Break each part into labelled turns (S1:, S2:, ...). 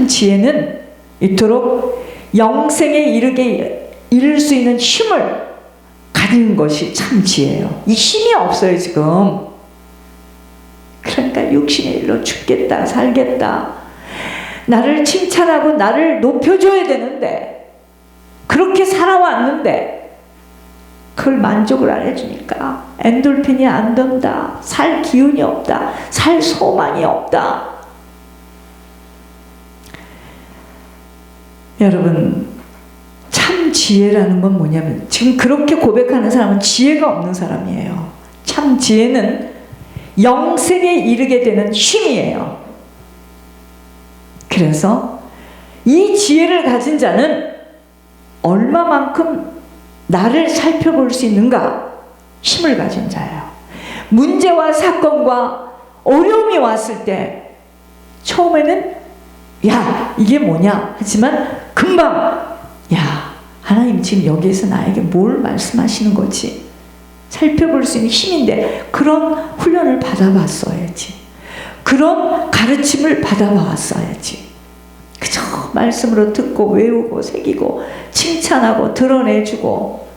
S1: 참 지혜는 이토록 영생에 이를 수 있는 힘을 가진 것이 참 지혜예요. 이 힘이 없어요 지금. 그러니까 육신의 일로 죽겠다 살겠다, 나를 칭찬하고 나를 높여줘야 되는데, 그렇게 살아왔는데 그걸 만족을 안 해주니까 엔돌핀이 안 돈다, 살 기운이 없다, 살 소망이 없다. 여러분, 참 지혜라는 건 뭐냐면, 지금 그렇게 고백하는 사람은 지혜가 없는 사람이에요. 참 지혜는 영생에 이르게 되는 힘이에요. 그래서 이 지혜를 가진 자는 얼마만큼 나를 살펴볼 수 있는가, 힘을 가진 자예요. 문제와 사건과 어려움이 왔을 때 처음에는 야 이게 뭐냐 하지만 금방 야 하나님 지금 여기에서 나에게 뭘 말씀하시는 거지 살펴볼 수 있는 힘인데, 그런 훈련을 받아봤어야지, 그런 가르침을 받아봤어야지. 그저 말씀으로 듣고 외우고 새기고 칭찬하고 드러내주고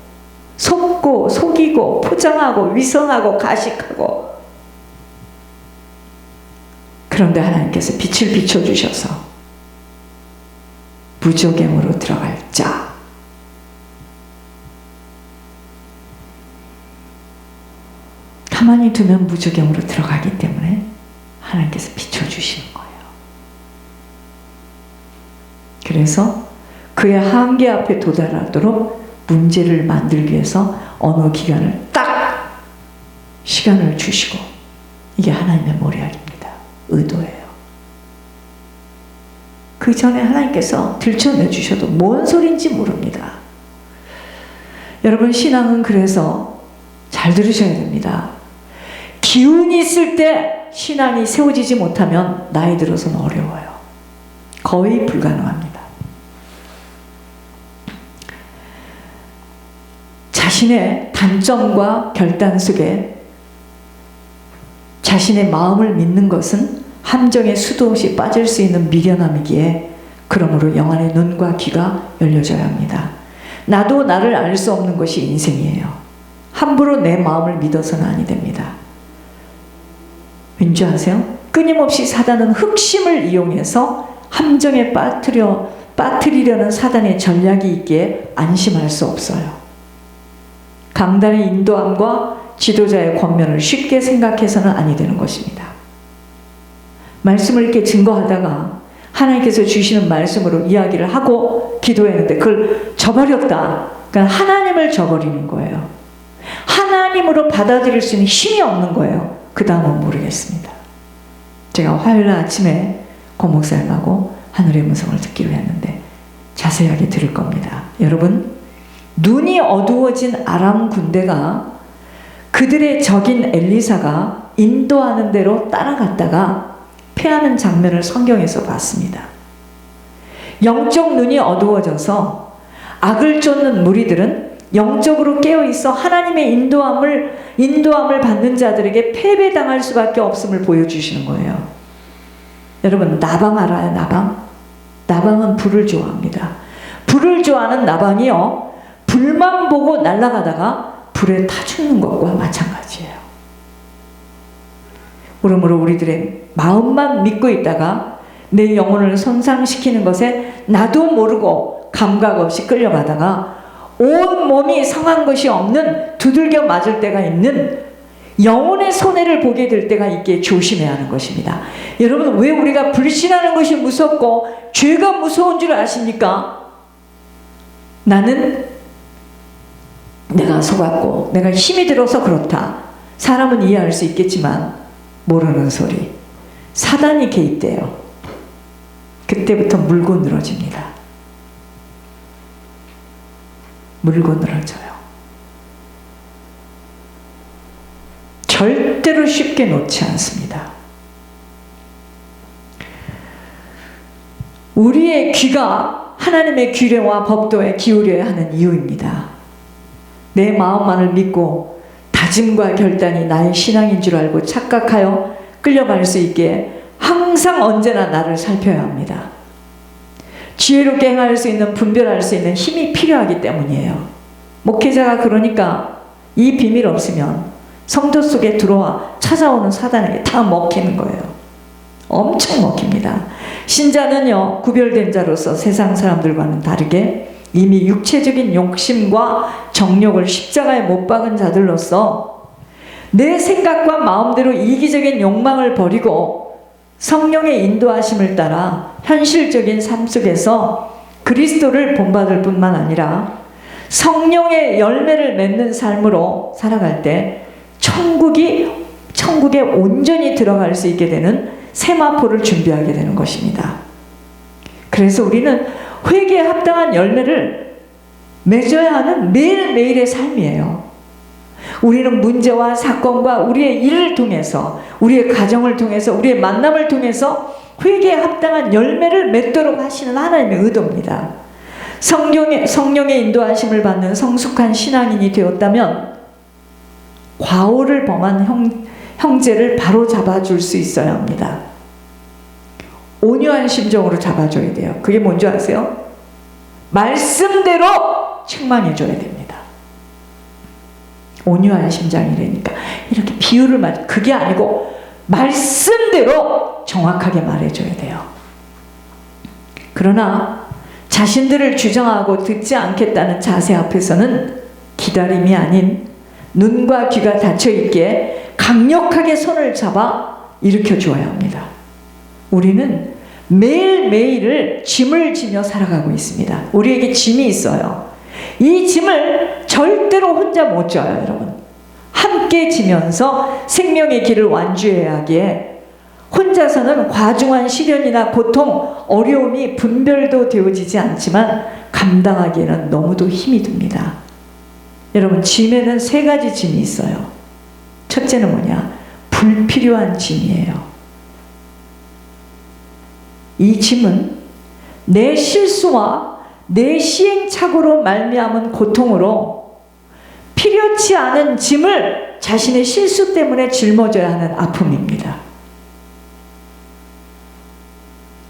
S1: 속고 속이고 포장하고 위선하고 가식하고. 그런데 하나님께서 빛을 비춰주셔서 무저갱으로 들어갈 자, 가만히 두면 무저갱으로 들어가기 때문에 하나님께서 비춰주시는 거예요. 그래서 그의 한계 앞에 도달하도록 문제를 만들기 위해서 어느 기간을 딱 시간을 주시고, 이게 하나님의 머리알입니다. 의도예요. 그 전에 하나님께서 들춰내주셔도 뭔 소린지 모릅니다. 여러분, 신앙은 그래서 잘 들으셔야 됩니다. 기운이 있을 때 신앙이 세워지지 못하면 나이 들어서는 어려워요. 거의 불가능합니다. 자신의 단점과 결단 속에 자신의 마음을 믿는 것은 함정에 수도 없이 빠질 수 있는 미련함이기에, 그러므로 영안의 눈과 귀가 열려져야 합니다. 나도 나를 알 수 없는 것이 인생이에요. 함부로 내 마음을 믿어서는 아니 됩니다. 왠지 아세요? 끊임없이 사단은 흑심을 이용해서 함정에 빠뜨리려는 사단의 전략이 있기에 안심할 수 없어요. 강단의 인도함과 지도자의 권면을 쉽게 생각해서는 아니 되는 것입니다. 말씀을 이렇게 증거하다가 하나님께서 주시는 말씀으로 이야기를 하고 기도했는데 그걸 저버렸다. 그러니까 하나님을 저버리는 거예요. 하나님으로 받아들일 수 있는 힘이 없는 거예요. 그 다음은 모르겠습니다. 제가 화요일 아침에 고 목사님하고 하늘의 음성을 듣기로 했는데 자세하게 들을 겁니다. 여러분, 눈이 어두워진 아람 군대가 그들의 적인 엘리사가 인도하는 대로 따라갔다가 패하는 장면을 성경에서 봤습니다. 영적 눈이 어두워져서 악을 쫓는 무리들은 영적으로 깨어있어 하나님의 인도함을 받는 자들에게 패배당할 수밖에 없음을 보여주시는 거예요. 여러분, 나방 알아요? 나방은 불을 좋아합니다. 불을 좋아하는 나방이요, 불만 보고 날아가다가 불에 타 죽는 것과 마찬가지예요. 그러므로 우리들의 마음만 믿고 있다가 내 영혼을 손상시키는 것에 나도 모르고 감각 없이 끌려가다가 온 몸이 상한 것이 없는 두들겨 맞을 때가 있는 영혼의 손해를 보게 될 때가 있기에 조심해야 하는 것입니다. 여러분, 왜 우리가 불신하는 것이 무섭고 죄가 무서운 줄 아십니까? 나는 내가 속았고 내가 힘이 들어서 그렇다. 사람은 이해할 수 있겠지만 모르는 소리. 사단이 개입돼요. 그때부터 물고 늘어집니다. 물고 늘어져요. 절대로 쉽게 놓지 않습니다. 우리의 귀가 하나님의 규례와 법도에 기울여야 하는 이유입니다. 내 마음만을 믿고 다짐과 결단이 나의 신앙인 줄 알고 착각하여 끌려갈 수 있게 항상 언제나 나를 살펴야 합니다. 지혜롭게 행할 수 있는, 분별할 수 있는 힘이 필요하기 때문이에요. 목회자가 그러니까 이 비밀 없으면 성도 속에 들어와 찾아오는 사단에게 다 먹히는 거예요. 엄청 먹힙니다. 신자는요, 구별된 자로서 세상 사람들과는 다르게 이미 육체적인 욕심과 정욕을 십자가에 못 박은 자들로서 내 생각과 마음대로 이기적인 욕망을 버리고 성령의 인도하심을 따라 현실적인 삶 속에서 그리스도를 본받을 뿐만 아니라 성령의 열매를 맺는 삶으로 살아갈 때 천국에 온전히 들어갈 수 있게 되는 세마포를 준비하게 되는 것입니다. 그래서 우리는 회개에 합당한 열매를 맺어야 하는 매일매일의 삶이에요. 우리는 문제와 사건과 우리의 일을 통해서, 우리의 가정을 통해서, 우리의 만남을 통해서 회개에 합당한 열매를 맺도록 하시는 하나님의 의도입니다. 성령의 인도하심을 받는 성숙한 신앙인이 되었다면 과오를 범한 형제를 바로 잡아줄 수 있어야 합니다. 온유한 심정으로 잡아줘야 돼요. 그게 뭔지 아세요? 말씀대로 책망해줘야 됩니다. 온유한 심장이라니까 이렇게 비유를 그게 아니고 말씀대로 정확하게 말해줘야 돼요. 그러나 자신들을 주장하고 듣지 않겠다는 자세 앞에서는 기다림이 아닌 눈과 귀가 닫혀있기에 강력하게 손을 잡아 일으켜 주어야 합니다. 우리는 매일매일을 짐을 지며 살아가고 있습니다. 우리에게 짐이 있어요. 이 짐을 절대로 혼자 못 져요, 여러분. 함께 지면서 생명의 길을 완주해야 하기에 혼자서는 과중한 시련이나 고통, 어려움이 분별도 되어지지 않지만 감당하기에는 너무도 힘이 듭니다. 여러분, 짐에는 3가지 짐이 있어요. 첫째는 뭐냐? 불필요한 짐이에요. 이 짐은 내 실수와 내 시행착오로 말미암은 고통으로 필요치 않은 짐을 자신의 실수 때문에 짊어져야 하는 아픔입니다.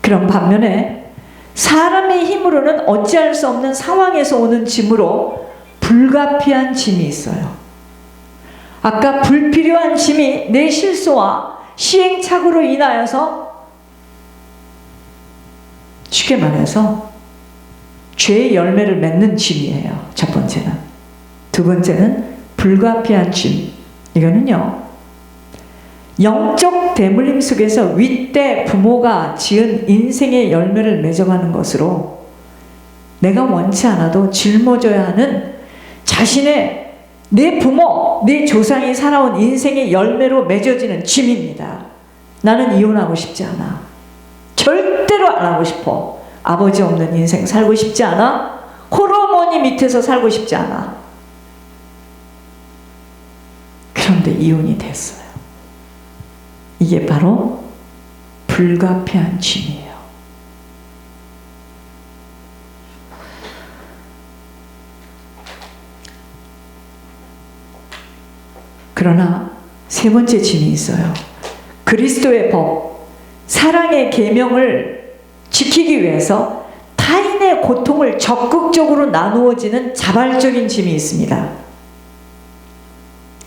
S1: 그런 반면에 사람의 힘으로는 어찌할 수 없는 상황에서 오는 짐으로 불가피한 짐이 있어요. 아까 불필요한 짐이 내 실수와 시행착오로 인하여서 쉽게 말해서 죄의 열매를 맺는 짐이에요. 첫 번째는. 두 번째는 불가피한 짐. 이거는요, 영적 대물림 속에서 윗대 부모가 지은 인생의 열매를 맺어가는 것으로 내가 원치 않아도 짊어져야 하는 자신의 내 부모, 내 조상이 살아온 인생의 열매로 맺어지는 짐입니다. 나는 이혼하고 싶지 않아. 절대로 안 하고 싶어. 아버지 없는 인생 살고 싶지 않아. 홀어머니 밑에서 살고 싶지 않아. 그런데 이혼이 됐어요. 이게 바로 불가피한 짐이에요. 그러나 3번째 짐이 있어요. 그리스도의 법, 사랑의 계명을 지키기 위해서 타인의 고통을 적극적으로 나누어지는 자발적인 짐이 있습니다.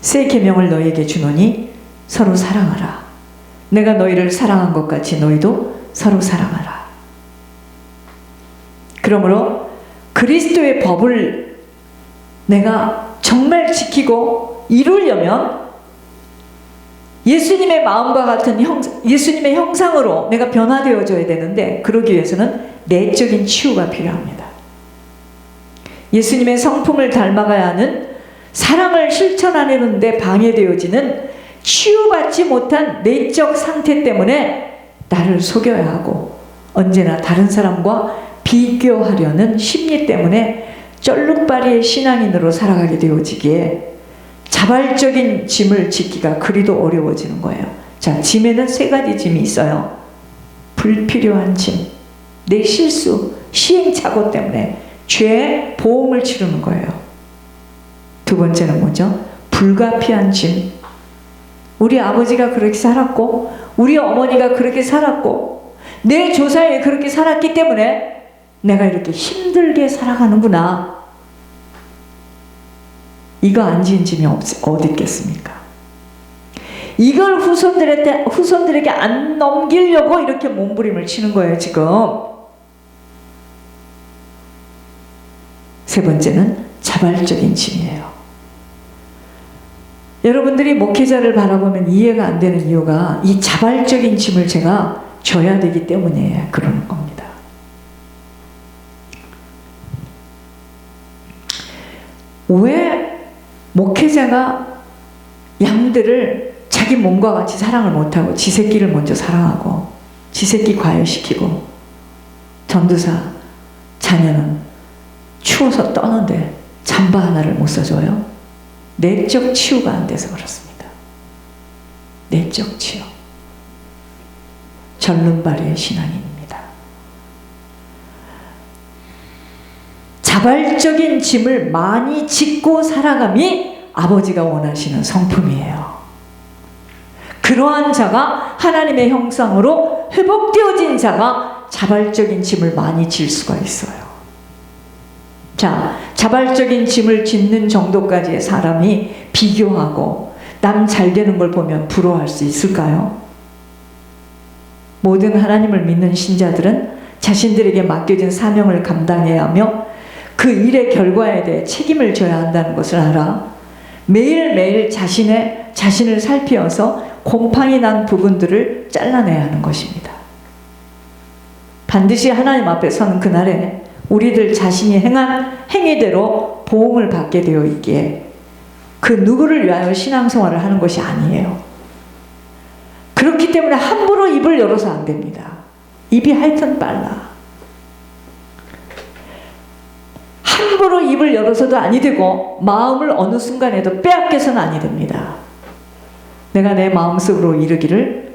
S1: 새 계명을 너희에게 주노니 서로 사랑하라. 내가 너희를 사랑한 것 같이 너희도 서로 사랑하라. 그러므로 그리스도의 법을 내가 정말 지키고 이루려면 예수님의 마음과 같은 예수님의 형상으로 내가 변화되어져야 되는데, 그러기 위해서는 내적인 치유가 필요합니다. 예수님의 성품을 닮아가야 하는 사랑을 실천하려는 데 방해되어지는 치유받지 못한 내적 상태 때문에 나를 속여야 하고, 언제나 다른 사람과 비교하려는 심리 때문에 쩔룩바리의 신앙인으로 살아가게 되어지기에 자발적인 짐을 짓기가 그리도 어려워지는 거예요. 자, 짐에는 3가지 짐이 있어요. 불필요한 짐, 내 실수, 시행착오 때문에 죄의 보험을 치르는 거예요. 두 번째는 뭐죠? 불가피한 짐. 우리 아버지가 그렇게 살았고, 우리 어머니가 그렇게 살았고, 내 조상이 그렇게 살았기 때문에 내가 이렇게 힘들게 살아가는구나. 이거 안 지은 집이 어디 있겠습니까? 이걸 후손들에게 안 넘기려고 이렇게 몸부림을 치는 거예요, 지금. 세 번째는 자발적인 짐이에요. 여러분들이 목회자를 바라보면 이해가 안 되는 이유가 이 자발적인 짐을 제가 져야 되기 때문에 그러는 겁니다. 왜 목회자가 양들을 자기 몸과 같이 사랑을 못하고 지 새끼를 먼저 사랑하고 지 새끼 과외시키고 전도사 자녀는 추워서 떠는데 잠바 하나를 못 써줘요? 내적 치유가 안 돼서 그렇습니다. 내적 치유. 절름발이의 신앙인입니다. 자발적인 짐을 많이 짓고 살아감이 아버지가 원하시는 성품이에요. 그러한 자가 하나님의 형상으로 회복되어진 자가 자발적인 짐을 많이 질 수가 있어요. 자, 자발적인 짐을 짓는 정도까지의 사람이 비교하고 남 잘 되는 걸 보면 부러워할 수 있을까요? 모든 하나님을 믿는 신자들은 자신들에게 맡겨진 사명을 감당해야 하며 그 일의 결과에 대해 책임을 져야 한다는 것을 알아 매일매일 자신을 살피어서 곰팡이 난 부분들을 잘라내야 하는 것입니다. 반드시 하나님 앞에 서는 그날에 우리들 자신이 행한 행위대로 보응을 받게 되어 있기에 그 누구를 위하여 신앙생활을 하는 것이 아니에요. 그렇기 때문에 함부로 입을 열어서 안 됩니다. 입이 하여튼 빨라. 함부로 입을 열어서도 아니 되고 마음을 어느 순간에도 빼앗겨서는 아니 됩니다. 내가 내 마음속으로 이르기를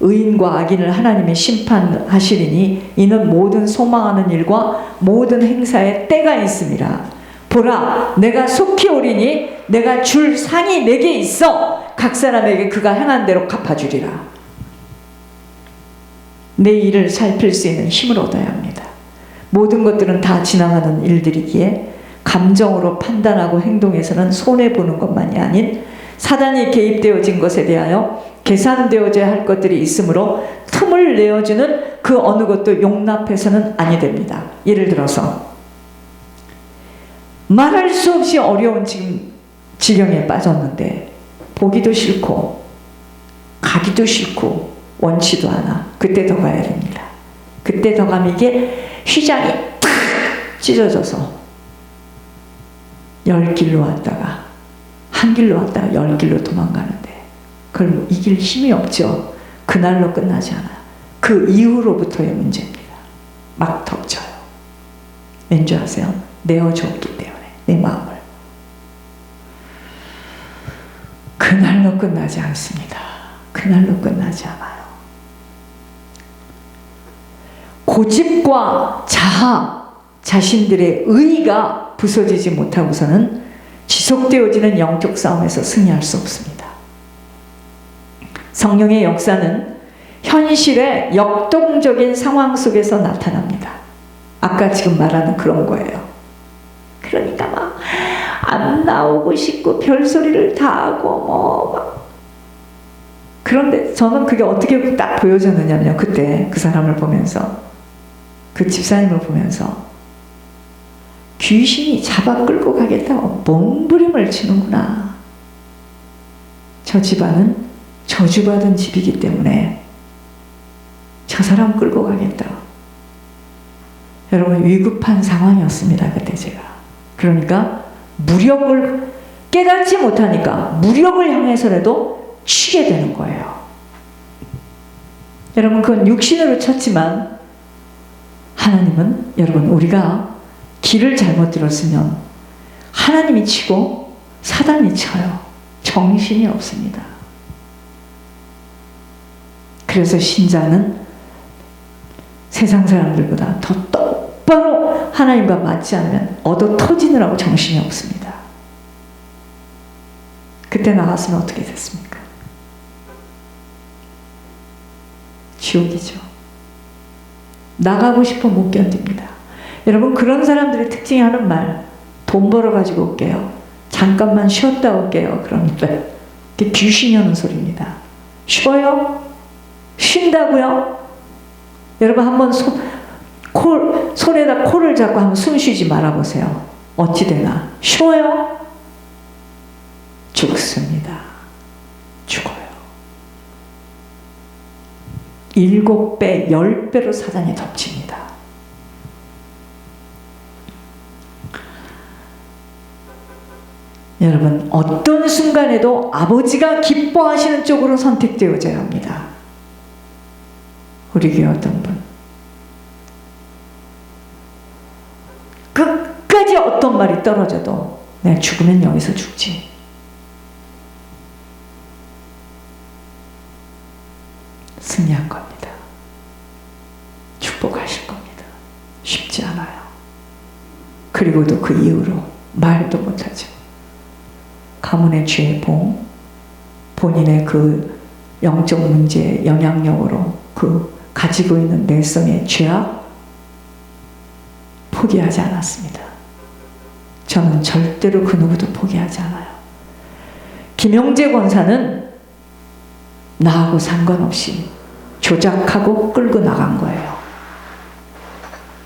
S1: 의인과 악인을 하나님이 심판하시리니 이는 모든 소망하는 일과 모든 행사에 때가 있습니다. 보라, 내가 속히 오리니 내가 줄 상이 내게 있어 각 사람에게 그가 행한 대로 갚아주리라. 내 일을 살필 수 있는 힘을 얻어야 합니다. 모든 것들은 다 지나가는 일들이기에 감정으로 판단하고 행동해서는 손해보는 것만이 아닌 사단이 개입되어진 것에 대하여 계산되어져야 할 것들이 있으므로 틈을 내어주는 그 어느 것도 용납해서는 아니 됩니다. 예를 들어서 말할 수 없이 어려운 지금 지경에 빠졌는데 보기도 싫고 가기도 싫고 원치도 않아. 그때 더 가야 됩니다. 그때 더 가면 이게 휘장이 탁 찢어져서 10길로 왔다가 한 길로 왔다가 10길로 도망가는데 그걸 이길 힘이 없죠. 그날로 끝나지 않아요. 그 이후로부터의 문제입니다. 막 덮쳐요. 왠지 아세요? 내어줬기 때문에 내 마음을. 그날로 끝나지 않습니다. 그날로 끝나지 않아요. 고집과 자아, 자신들의 의의가 부서지지 못하고서는 지속되어지는 영적 싸움에서 승리할 수 없습니다. 성령의 역사는 현실의 역동적인 상황 속에서 나타납니다. 아까 지금 말하는 그런 거예요. 그러니까 막 안 나오고 싶고 별소리를 다 하고 막 그런데 저는 그게 어떻게 딱 보여졌느냐면요. 그때 그 사람을 보면서 그 집사님을 보면서 귀신이 잡아 끌고 가겠다고 몸부림을 치는구나. 저 집안은 저주받은 집이기 때문에 저 사람 끌고 가겠다. 여러분 위급한 상황이었습니다. 그때 제가. 그러니까 무력을 깨닫지 못하니까 무력을 향해서라도 치게 되는 거예요. 여러분 그건 육신으로 쳤지만 하나님은 여러분 우리가 길을 잘못 들었으면 하나님이 치고 사단이 쳐요. 정신이 없습니다. 그래서 신자는 세상 사람들보다 더 똑바로 하나님과 맞지 않으면 얻어 터지느라고 정신이 없습니다. 그때 나갔으면 어떻게 됐습니까? 지옥이죠. 나가고 싶어 못 견딥니다. 여러분, 그런 사람들의 특징이 하는 말, 돈 벌어가지고 올게요. 잠깐만 쉬었다 올게요. 그럽니다. 그게 귀신이 하는 소리입니다. 쉬어요? 쉰다고요? 여러분, 한번 손에다 코를 잡고 한번 숨 쉬지 말아보세요. 어찌 되나? 쉬어요? 죽습니다. 죽어요. 7배, 10배로 사단이 덮칩니다. 여러분, 어떤 순간에도 아버지가 기뻐하시는 쪽으로 선택되어져야 합니다. 우리 교회 어떤 분, 끝까지 어떤 말이 떨어져도 내가 죽으면 여기서 죽지, 승리한 겁니다. 축복하실 겁니다. 쉽지 않아요. 그리고도 그 이후로 말도 못하죠. 가문의 죄봉, 본인의 그 영적 문제 영향력으로 그 가지고 있는 내성의 죄악 포기하지 않았습니다. 저는 절대로 그 누구도 포기하지 않아요. 김영재 권사는 나하고 상관없이 조작하고 끌고 나간 거예요.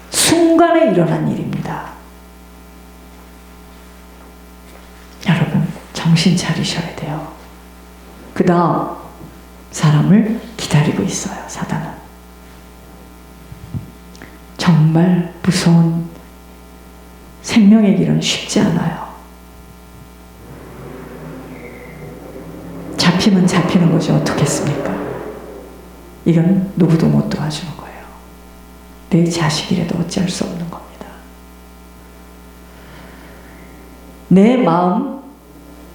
S1: 순간에 일어난 일입니다. 여러분, 정신 차리셔야 돼요. 그 다음 사람을 기다리고 있어요. 사단은 정말 무서운, 생명의 길은 쉽지 않아요. 잡히면 잡히는 것이 어떻겠습니까? 이건 누구도 못 도와주는 거예요. 내 자식이라도 어찌할 수 없는 겁니다. 내 마음,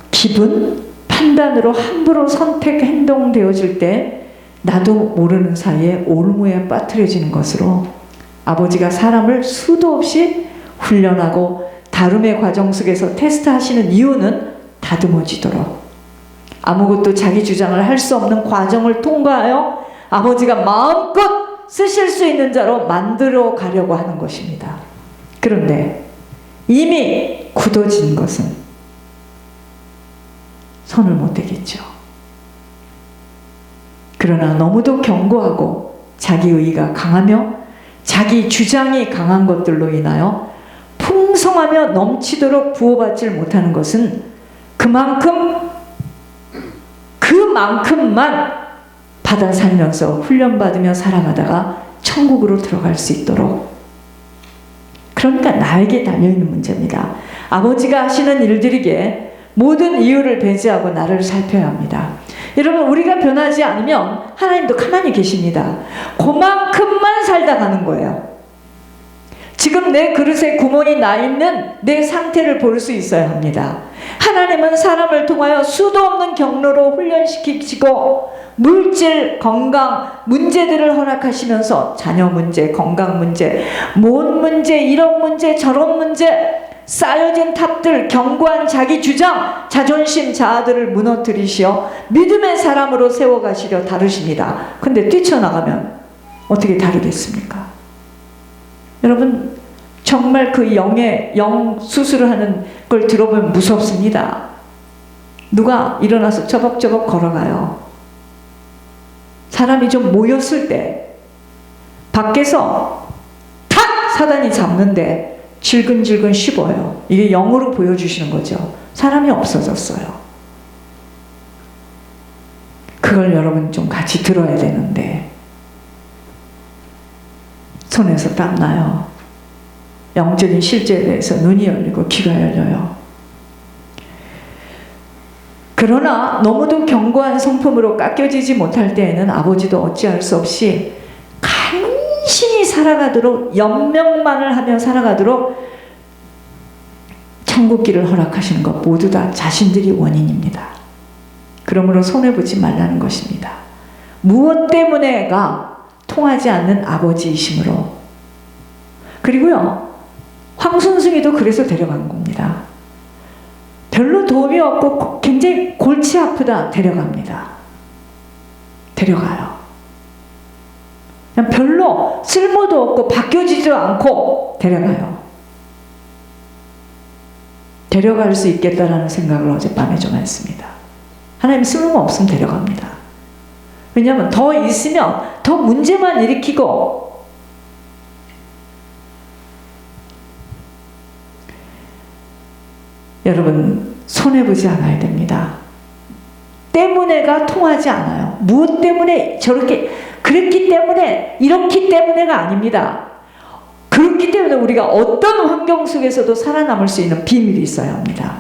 S1: 기분, 판단으로 함부로 선택, 행동되어질 때 나도 모르는 사이에 올무에 빠뜨려지는 것으로 아버지가 사람을 수도 없이 훈련하고 다름의 과정 속에서 테스트하시는 이유는 다듬어지도록, 아무것도 자기 주장을 할 수 없는 과정을 통과하여 아버지가 마음껏 쓰실 수 있는 자로 만들어 가려고 하는 것입니다. 그런데 이미 굳어진 것은 손을 못 대겠죠. 그러나 너무도 견고하고 자기 의의가 강하며 자기 주장이 강한 것들로 인하여 풍성하며 넘치도록 부어받질 못하는 것은 그만큼만 받아 살면서 훈련받으며 살아가다가 천국으로 들어갈 수 있도록, 그러니까 나에게 달려있는 문제입니다. 아버지가 하시는 일들이기에 모든 이유를 배제하고 나를 살펴야 합니다. 여러분, 우리가 변하지 않으면 하나님도 가만히 계십니다. 그만큼만 살다 가는 거예요. 지금 내 그릇에 구멍이 나 있는 내 상태를 볼 수 있어야 합니다. 하나님은 사람을 통하여 수도 없는 경로로 훈련시키시고 물질, 건강, 문제들을 허락하시면서 자녀 문제, 건강 문제, 뭔 문제, 이런 문제, 저런 문제, 쌓여진 탑들, 견고한 자기 주장, 자존심, 자아들을 무너뜨리시어 믿음의 사람으로 세워가시려 다루십니다. 근데 뛰쳐나가면 어떻게 다르겠습니까? 여러분, 정말 그 영 수술을 하는 걸 들어보면 무섭습니다. 누가 일어나서 저벅저벅 걸어가요. 사람이 좀 모였을 때 밖에서 탁 사단이 잡는데 질근질근 씹어요. 이게 영으로 보여주시는 거죠. 사람이 없어졌어요. 그걸 여러분 좀 같이 들어야 되는데 손에서 땀나요. 영적인 실제에 대해서 눈이 열리고 귀가 열려요. 그러나 너무도 견고한 성품으로 깎여지지 못할 때에는 아버지도 어찌할 수 없이 간신히 살아가도록, 연명만을 하며 살아가도록 천국길을 허락하시는 것 모두 다 자신들이 원인입니다. 그러므로 손해보지 말라는 것입니다. 무엇 때문에가 통하지 않는 아버지이심으로. 그리고요, 황순승이도 그래서 데려간 겁니다. 별로 도움이 없고 굉장히 골치 아프다, 데려갑니다. 데려가요. 그냥 별로 쓸모도 없고 바뀌어지지도 않고 데려가요. 데려갈 수 있겠다라는 생각을 어젯밤에 좀 했습니다. 하나님 쓸모없으면 데려갑니다. 왜냐하면 더 있으면 더 문제만 일으키고, 여러분 손해보지 않아야 됩니다. 때문에가 통하지 않아요. 무엇 때문에 저렇게 그랬기 때문에 이렇기 때문에가 아닙니다. 그렇기 때문에 우리가 어떤 환경 속에서도 살아남을 수 있는 비밀이 있어야 합니다.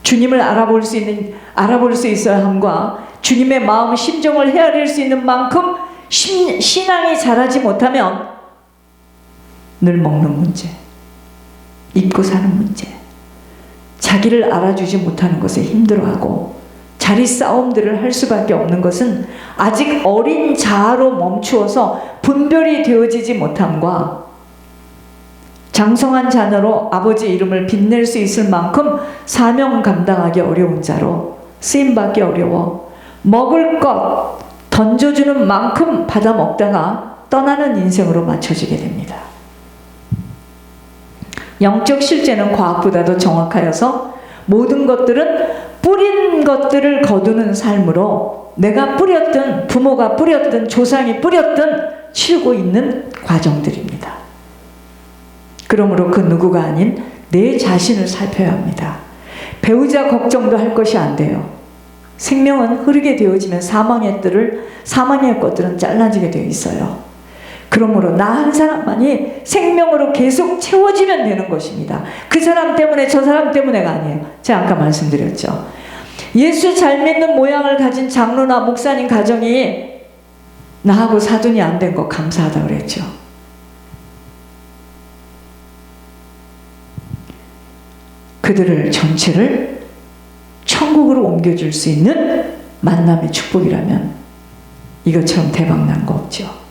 S1: 주님을 알아볼 수 있어야 함과 주님의 마음 심정을 헤아릴 수 있는 만큼 신앙이 자라지 못하면 늘 먹는 문제, 입고 사는 문제, 자기를 알아주지 못하는 것에 힘들어하고 자리 싸움들을 할 수밖에 없는 것은 아직 어린 자아로 멈추어서 분별이 되어지지 못함과 장성한 자녀로 아버지 이름을 빛낼 수 있을 만큼 사명 감당하기 어려운 자로 쓰임받기 어려워 먹을 것 던져주는 만큼 받아 먹다가 떠나는 인생으로 맞춰지게 됩니다. 영적 실제는 과학보다도 정확하여서 모든 것들은 뿌린 것들을 거두는 삶으로 내가 뿌렸든 부모가 뿌렸든 조상이 뿌렸든 치우고 있는 과정들입니다. 그러므로 그 누구가 아닌 내 자신을 살펴야 합니다. 배우자 걱정도 할 것이 안 돼요. 생명은 흐르게 되어지면 사망의 것들은 잘라지게 되어 있어요. 그러므로 나 한 사람만이 생명으로 계속 채워지면 되는 것입니다. 그 사람 때문에 저 사람 때문에가 아니에요. 제가 아까 말씀드렸죠. 예수 잘 믿는 모양을 가진 장로나 목사님 가정이 나하고 사돈이 안 된 거 감사하다고 그랬죠. 그들을 전체를 천국으로 옮겨줄 수 있는 만남의 축복이라면 이것처럼 대박난 거 없죠.